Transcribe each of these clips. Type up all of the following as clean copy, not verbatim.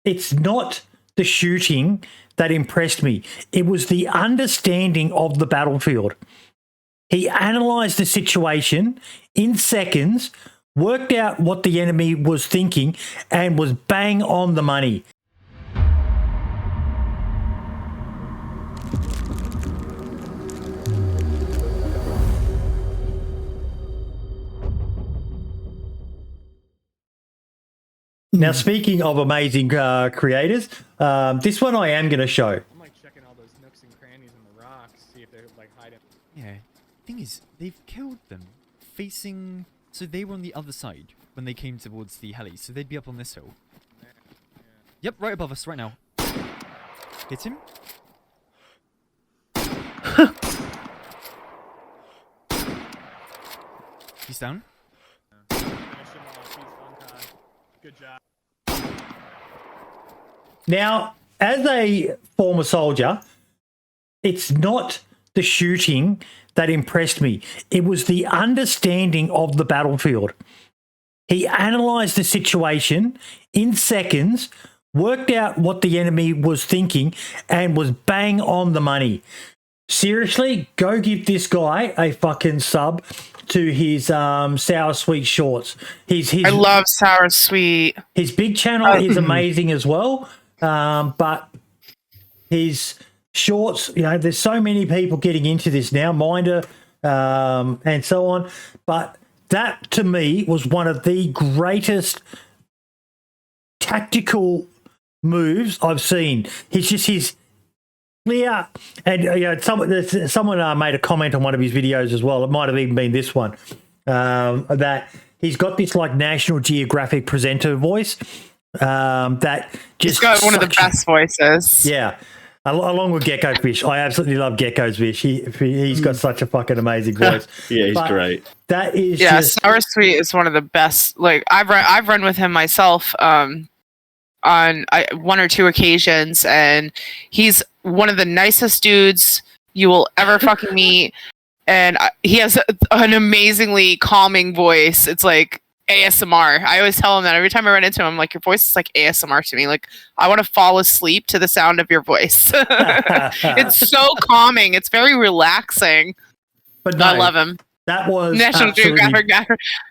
It's not the shooting that impressed me. It was the understanding of the battlefield. He analysed the situation in seconds, worked out what the enemy was thinking, and was bang on the money. Now, speaking of amazing creators, this one I am going to show. I'm like checking all those nooks and crannies in the rocks, see if they're like hiding. Yeah, thing is, they've killed them facing. So they were on the other side when they came towards the heli, so they'd be up on this hill. Yeah. Yep, right above us right now. Hit him. He's down. Finish him off. He's untied. Good job. Now, as a former soldier, it's not the shooting that impressed me. It was the understanding of the battlefield. He analysed the situation in seconds, worked out what the enemy was thinking, and was bang on the money. Seriously, go give this guy a fucking sub to his Sour Sweet Shorts. I love Sour Sweet. His big channel is amazing as well, but his shorts, you know, there's so many people getting into this now, Minder and so on, but that to me was one of the greatest tactical moves I've seen. It's just his clear, and you know, someone made a comment on one of his videos as well. It might have even been this one, that he's got this like National Geographic presenter voice that just he's got one of the best voices. Yeah. Along with Gecko Fish. I absolutely love Gecko's Fish. He's got such a fucking amazing voice. Yeah, he's great. That is Sour Sweet is one of the best. Like I've run with him myself on one or two occasions, and he's one of the nicest dudes you will ever fucking meet. And he has an amazingly calming voice. It's like ASMR. I always tell him that every time I run into him, I'm like, your voice is like ASMR to me. Like, I want to fall asleep to the sound of your voice. It's so calming. It's very relaxing. But no, I love him. That was National Geographic guy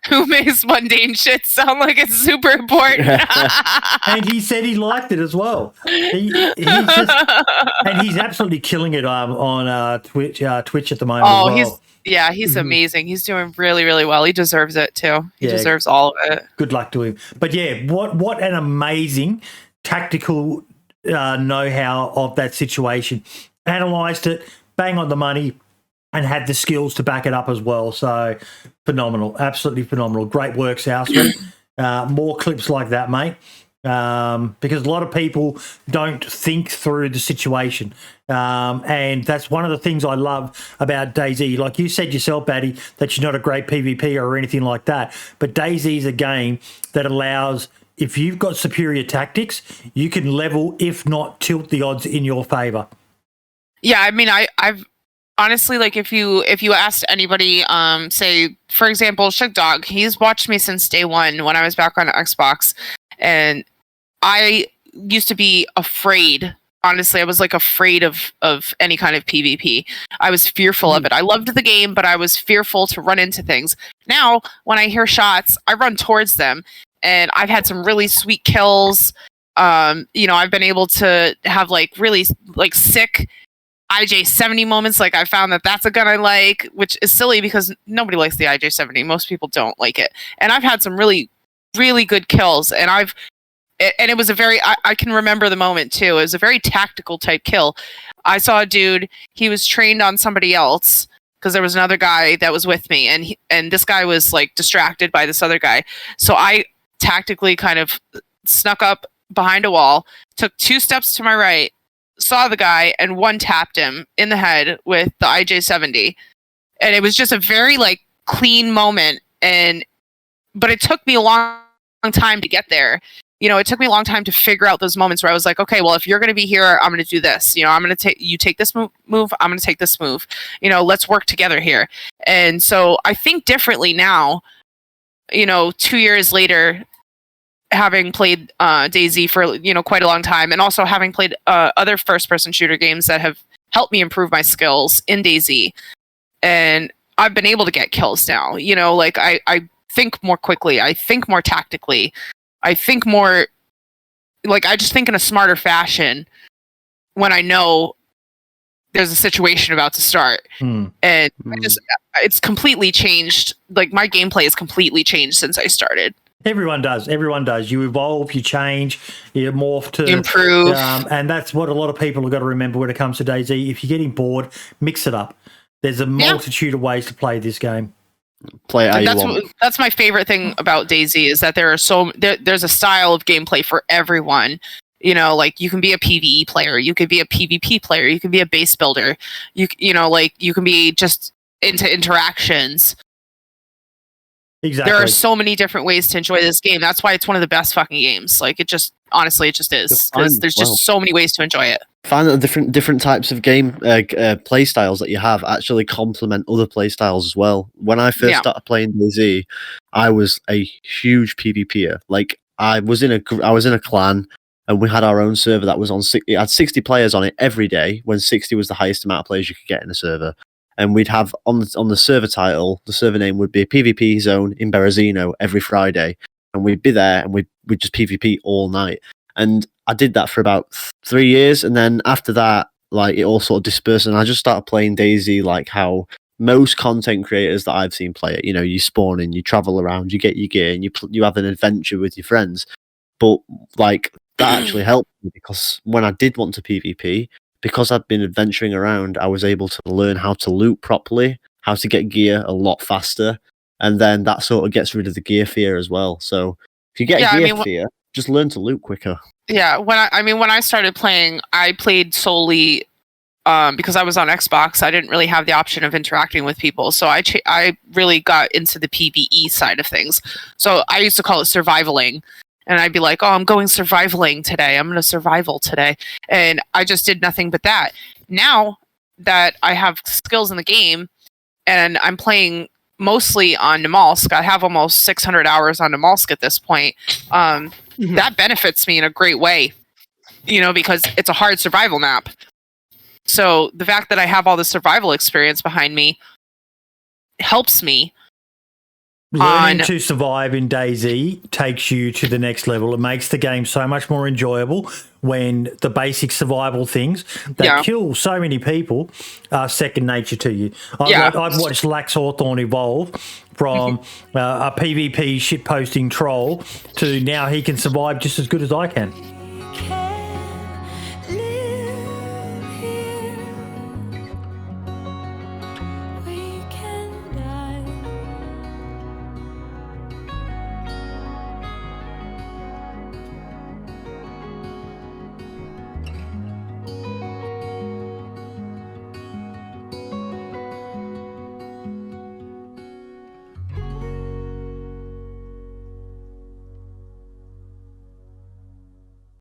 who makes mundane shit sound like it's super important. And he said he liked it as well. And he's absolutely killing it on Twitch at the moment as well. He's amazing. He's doing really, really well. He deserves it too. He deserves all of it. Good luck to him. But yeah, what an amazing tactical know-how of that situation. Analysed it, bang on the money, and had the skills to back it up as well. So phenomenal, absolutely phenomenal. Great work, Southsman. More clips like that, mate. Because a lot of people don't think through the situation. And that's one of the things I love about DayZ. Like you said yourself, Batty, that you're not a great PvP or anything like that. But DayZ is a game that allows, if you've got superior tactics, you can level, if not tilt the odds in your favour. Yeah, I mean, I've honestly, like, if you asked anybody, say, for example, Shook Dog, he's watched me since day one when I was back on Xbox. And I used to be afraid. Honestly, I was like afraid of any kind of PvP. I was fearful of it. I loved the game, but I was fearful to run into things. Now, when I hear shots, I run towards them, and I've had some really sweet kills. I've been able to have like really like sick IJ-70 moments. Like, I found that that's a gun I like, which is silly because nobody likes the IJ-70. Most people don't like it. And I've had some really, really good kills, and it was a very, I can remember the moment too. It was a very tactical type kill. I saw a dude, he was trained on somebody else because there was another guy that was with me, and this guy was like distracted by this other guy. So I tactically kind of snuck up behind a wall, took 2 steps to my right, saw the guy, and one tapped him in the head with the IJ-70. And it was just a very like clean moment, but it took me a long time to get there. It took me a long time to figure out those moments where I was like, okay, well, if you're going to be here, I'm going to do this. I'm going to take this move. I'm going to take this move. Let's work together here. And so I think differently now, 2 years later, having played DayZ for quite a long time, and also having played other first-person shooter games that have helped me improve my skills in DayZ, and I've been able to get kills now. Like I think more quickly, I think more tactically, I think more like I just think in a smarter fashion when I know there's a situation about to start. And it's completely changed. Like my gameplay has completely changed since I started. Everyone does. You evolve, you change, you morph to improve. And that's what a lot of people have got to remember when it comes to DayZ. If you're getting bored, mix it up. There's a multitude of ways to play this game. Play how you want. That's my favorite thing about DayZ is that there's a style of gameplay for everyone. Like you can be a PvE player, you could be a PvP player, you can be a base builder, you can be just into interactions. Exactly. There are so many different ways to enjoy this game. That's why it's one of the best fucking games. Like it just is, because there's just so many ways to enjoy it. Find that the different types of game play styles that you have actually complement other play styles as well. When I first started playing DayZ, I was a huge PvPer. Like I was in a clan. And we had our own server that was it had 60 players on it every day, when 60 was the highest amount of players you could get in a server. And we'd have on the server title, the server name would be a PvP zone in Berezino every Friday. And we'd be there and we'd just PvP all night. And I did that for about 3 years. And then after that, like it all sort of dispersed. And I just started playing DayZ like how most content creators that I've seen play it. You spawn in, you travel around, you get your gear, and you have an adventure with your friends. But like that actually helped me, because when I did want to PvP, because I'd been adventuring around, I was able to learn how to loot properly, how to get gear a lot faster, and then that sort of gets rid of the gear fear as well. So if you get gear fear, just learn to loot quicker. Yeah, when I started playing, I played solely because I was on Xbox. I didn't really have the option of interacting with people, so I really got into the PvE side of things. So I used to call it survivaling. And I'd be like, oh, I'm going survivaling today. I'm going to survival today. And I just did nothing but that. Now that I have skills in the game and I'm playing mostly on Namalsk, I have almost 600 hours on Namalsk at this point. That benefits me in a great way, because it's a hard survival map. So the fact that I have all the survival experience behind me helps me. Learning to survive in DayZ takes you to the next level. It makes the game so much more enjoyable when the basic survival things that kill so many people are second nature to you. I've watched Lax Hawthorne evolve from a PvP shitposting troll to now he can survive just as good as I can.